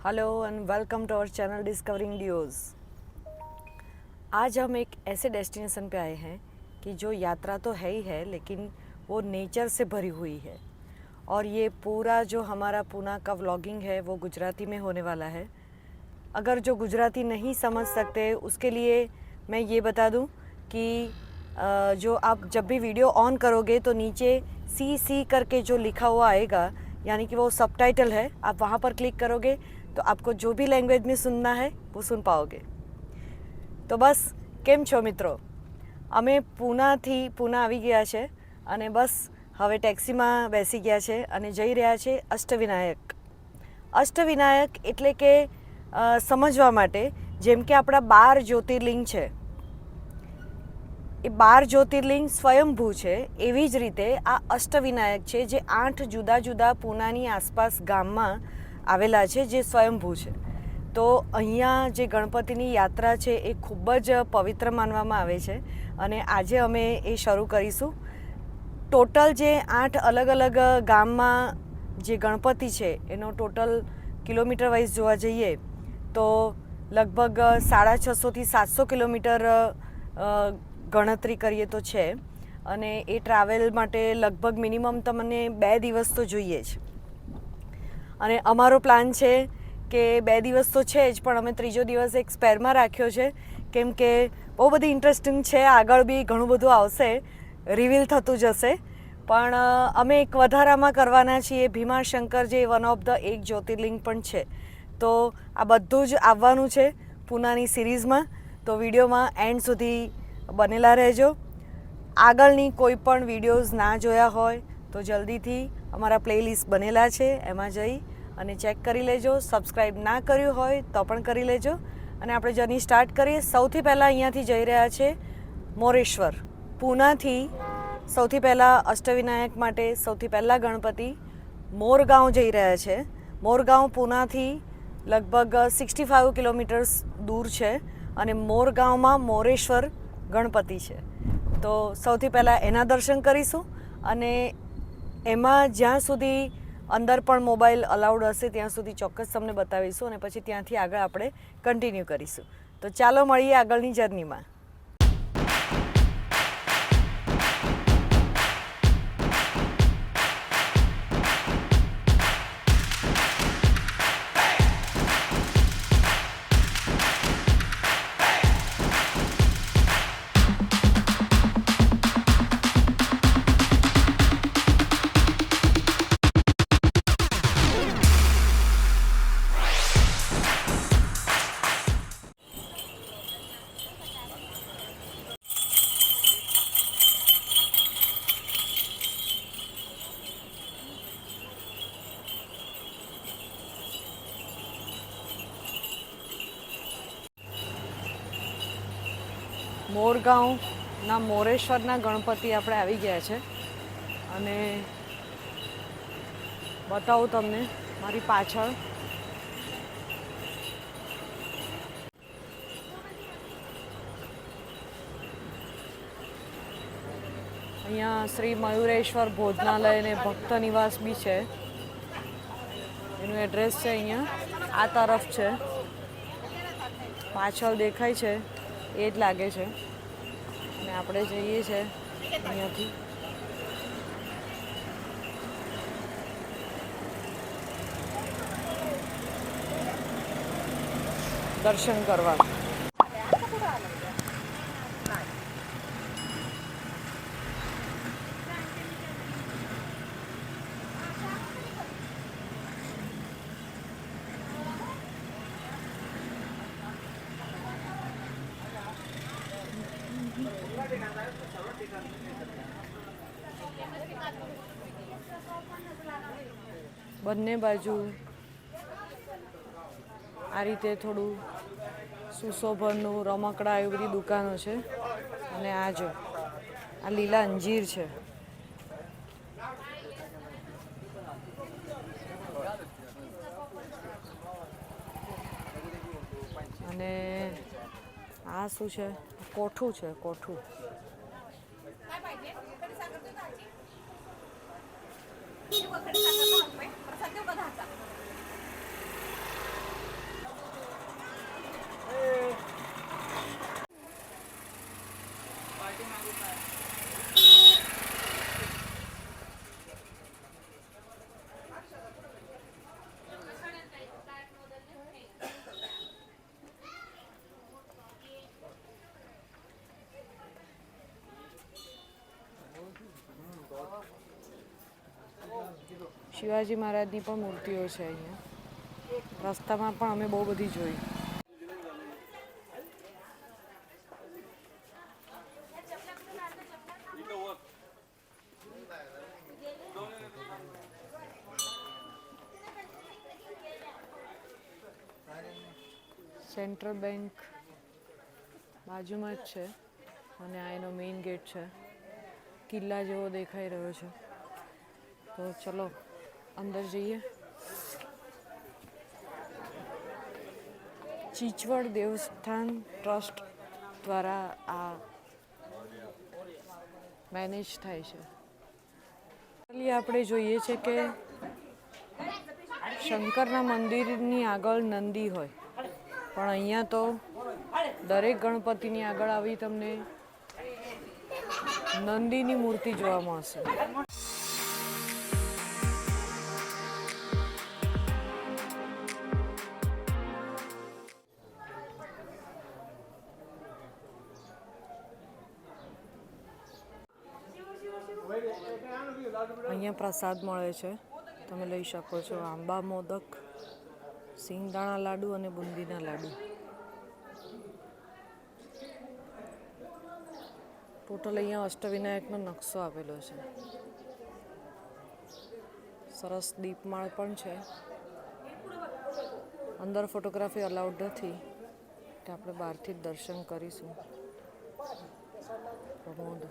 Hello and welcome to our channel discovering डियोज़। आज हम एक ऐसे डेस्टिनेशन पे आए हैं कि जो यात्रा तो है ही है, लेकिन वो नेचर से भरी हुई है। और ये पूरा जो हमारा पूना का व्लॉगिंग है वो गुजराती में होने वाला है। अगर जो गुजराती नहीं समझ सकते उसके लिए मैं ये बता दूं कि जो आप जब भी वीडियो ऑन करोगे तो नीचे सी करके जो लिखा हुआ आएगा, यानी कि वो सबटाइटल है, आप वहाँ पर क्लिक करोगे तो आपको जो भी लैंग्वेज में सुनना है वो सुन पाओगे। તો બસ કેમ છો મિત્રો? અમે પૂના આવી ગયા છે અને બસ હવે ટેક્સીમાં બેસી ગયા છે અને જઈ રહ્યા છે અષ્ટવિનાયક। અષ્ટવિનાયક એટલે કે સમજવા માટે, જેમ કે આપણા 12 જ્યોતિર્લિંગ છે, એ 12 જ્યોતિર્લિંગ સ્વયંભૂ છે, એવી જ રીતે આ અષ્ટવિનાયક છે જે 8 જુદા જુદા પૂનાની આસપાસ ગામમાં આવેલા છે, જે સ્વયંભૂ છે। તો અહીંયા જે ગણપતિની યાત્રા છે એ ખૂબ જ પવિત્ર માનવામાં આવે છે અને આજે અમે એ શરૂ કરીશું। ટોટલ જે 8 અલગ અલગ ગામમાં જે ગણપતિ છે એનો ટોટલ કિલોમીટર વાઇઝ જોવા જઈએ તો લગભગ 650 થી 700 કિલોમીટર ગણતરી કરીએ તો છે। અને એ ટ્રાવેલ માટે લગભગ મિનિમમ તમને 2 દિવસ તો જોઈએ જ। અને અમારો પ્લાન છે કે 2 દિવસ તો છે જ, પણ અમે ત્રીજો દિવસ એક સ્પેરમાં રાખ્યો છે, કેમ કે બહુ બધી ઇન્ટરેસ્ટિંગ છે, આગળ બી ઘણું બધું આવશે, રિવીલ થતું જશે। પણ અમે એક વધારામાં કરવાના છીએ ભીમાશંકર, જે વન ઓફ ધ એક જ્યોતિર્લિંગ પણ છે। તો આ બધું જ આવવાનું છે પૂનાની સિરીઝમાં, તો વિડીયોમાં એન્ડ સુધી બનેલા રહેજો। આગળની કોઈ પણ વિડીયોઝ ના જોયા હોય તો જલ્દીથી અમારા પ્લેલિસ્ટ બનેલા છે એમાં જઈ અને ચેક કરી લેજો। સબસ્ક્રાઈબ ના કર્યું હોય તો પણ કરી લેજો અને આપણે જર્ની સ્ટાર્ટ કરીએ। સૌથી પહેલાં અહીંયાથી જઈ રહ્યા છે મોરેશ્વર। પૂનાથી સૌથી પહેલાં અષ્ટવિનાયક માટે સૌથી પહેલાં ગણપતિ મોરગાંવ જઈ રહ્યા છે। મોરગાંવ પૂનાથી લગભગ 65 કિલોમીટર્સ દૂર છે અને મોરગાંવમાં મોરેશ્વર ગણપતિ છે। તો સૌથી પહેલાં એના દર્શન કરીશું અને એમાં જ્યાં સુધી અંદર પણ મોબાઈલ અલાઉડ હશે ત્યાં સુધી ચોક્કસ તમને બતાવીશું અને પછી ત્યાંથી આગળ આપણે કન્ટિન્યુ કરીશું। તો ચાલો મળીએ આગળની જર્નીમાં। મોરગાંવના મોરેશ્વરના ગણપતિ આપણે આવી ગયા છે અને બતાવું તમને મારી પાછળ અહીંયા શ્રી મયુરેશ્વર ભોજનાલય અને ભક્ત નિવાસ બી છે। એનું એડ્રેસ છે અહીંયા આ તરફ છે, પાછળ દેખાય છે એ જ લાગે છે અને આપણે જઈએ છીએ અહીંયાથી। દર્શન કરવા બંને બાજુ આ રીતે થોડું સુશોભનનું રમકડા એવી બધી દુકાનો છે અને આ જો આ લીલા અંજીર છે। અને આ શું છે? કોઠું છે, કોઠું। શિવાજી મહારાજની પણ મૂર્તિઓ છે અહીંયા. રસ્તામાં પણ અમે બહુ બધી જોઈ. સેન્ટ્રલ બેંક બાજુમાં જ છે અને આ એનો મેઇન ગેટ છે. કિલ્લા જેવો દેખાઈ રહ્યો છે. તો ચલો અંદર જઈએ. ચીચવડ દેવસ્થાન ટ્રસ્ટ દ્વારા આ મેનેજ થાય છે. આપણે જોઈએ છે કે શંકરના મંદિરની આગળ નંદી હોય, પણ અહીંયા તો દરેક ગણપતિની આગળ આવી તમને નંદીની મૂર્તિ જોવા મળશે. અહીંયા પ્રસાદ મળે છે, તમે લઈ શકો છો. આંબા મોદક, સિંગદાણા લાડુ અને બુંદીના લાડુ. ટોટલ અહીંયા અષ્ટવિનાયકનો નકશો આપેલો છે. સરસ દીપમાળ પણ છે. અંદર ફોટોગ્રાફી અલાઉડ નથી, તો આપણે બહારથી જ દર્શન કરીશું. પ્રમોદ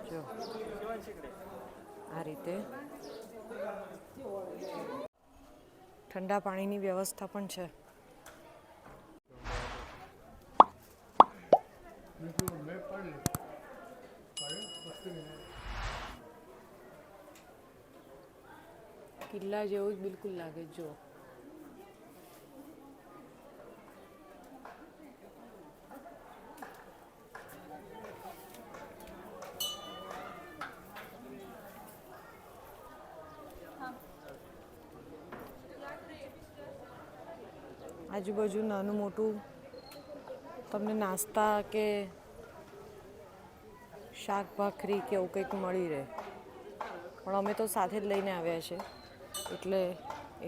જો આ રીતે ઠંડા પાણીની વ્યવસ્થા પણ છે. કિલ્લા જેવું જ બિલકુલ લાગે. જો આજુબાજુ નાનું મોટું તમને નાસ્તા કે શાક ભાખરી કે એવું કંઈક મળી રહે, પણ અમે તો સાથે જ લઈને આવ્યા છે એટલે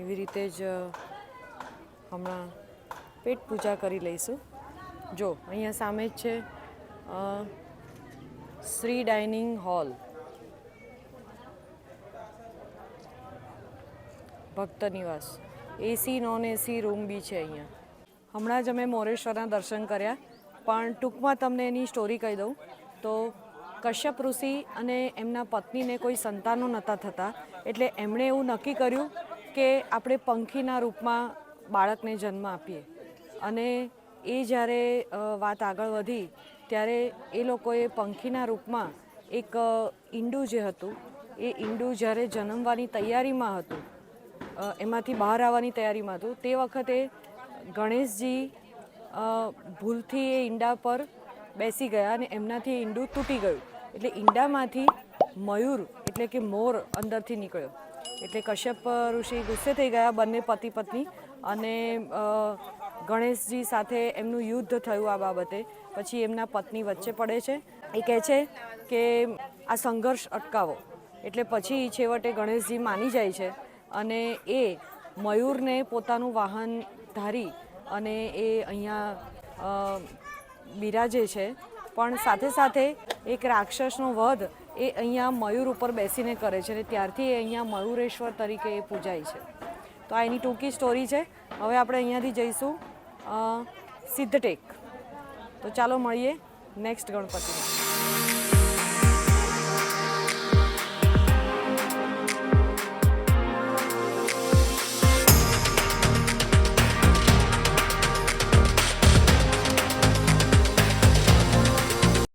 એવી રીતે જ હમણાં પેટ પૂજા કરી લઈશું. જો અહીંયા સામે જ છે શ્રી ડાઇનિંગ હોલ, ભક્ત નિવાસ. એસી નોન એસી રૂમ બી છે અહીંયા. હમણાં જ અમે મોરેશ્વરના દર્શન કર્યા, પણ ટૂંકમાં તમને એની સ્ટોરી કહી દઉં તો કશ્યપ ઋષિ અને એમના પત્નીને કોઈ સંતાનો નહોતા થતા, એટલે એમણે એવું નક્કી કર્યું કે આપણે પંખીના રૂપમાં બાળકને જન્મ આપીએ. અને એ જ્યારે વાત આગળ વધી ત્યારે એ લોકોએ પંખીના રૂપમાં એક ઈંડું જે હતું એ ઈંડું જ્યારે જન્મવાની તૈયારીમાં હતું, એમાંથી બહાર આવવાની તૈયારીમાં હતું, તે વખતે ગણેશજી ભૂલથી એ ઈંડા પર બેસી ગયા અને એમનાથી ઈંડું તૂટી ગયું. એટલે ઈંડામાંથી મયુર એટલે કે મોર અંદરથી નીકળ્યો. એટલે કશ્યપ ઋષિ ગુસ્સે થઈ ગયા, બંને પતિ પત્ની, અને ગણેશજી સાથે એમનું યુદ્ધ થયું આ બાબતે. પછી એમના પત્ની વચ્ચે પડે છે. એ કહે છે કે આ સંઘર્ષ અટકાવો. એટલે પછી છેવટે ગણેશજી માની જાય છે અને એ મયુરને પોતાનું વાહન ધારી અને એ અહીંયા બિરાજે છે. પણ સાથે સાથે એક રાક્ષસનો વધ એ અહીંયા મયુર ઉપર બેસીને કરે છે અને ત્યારથી એ અહીંયા મયુરેશ્વર તરીકે એ પૂજાય છે. તો આ એની ટૂંકી સ્ટોરી છે. હવે આપણે અહીંયાથી જઈશું સિદ્ધટેક. તો ચાલો મળીએ નેક્સ્ટ ગણપતિ.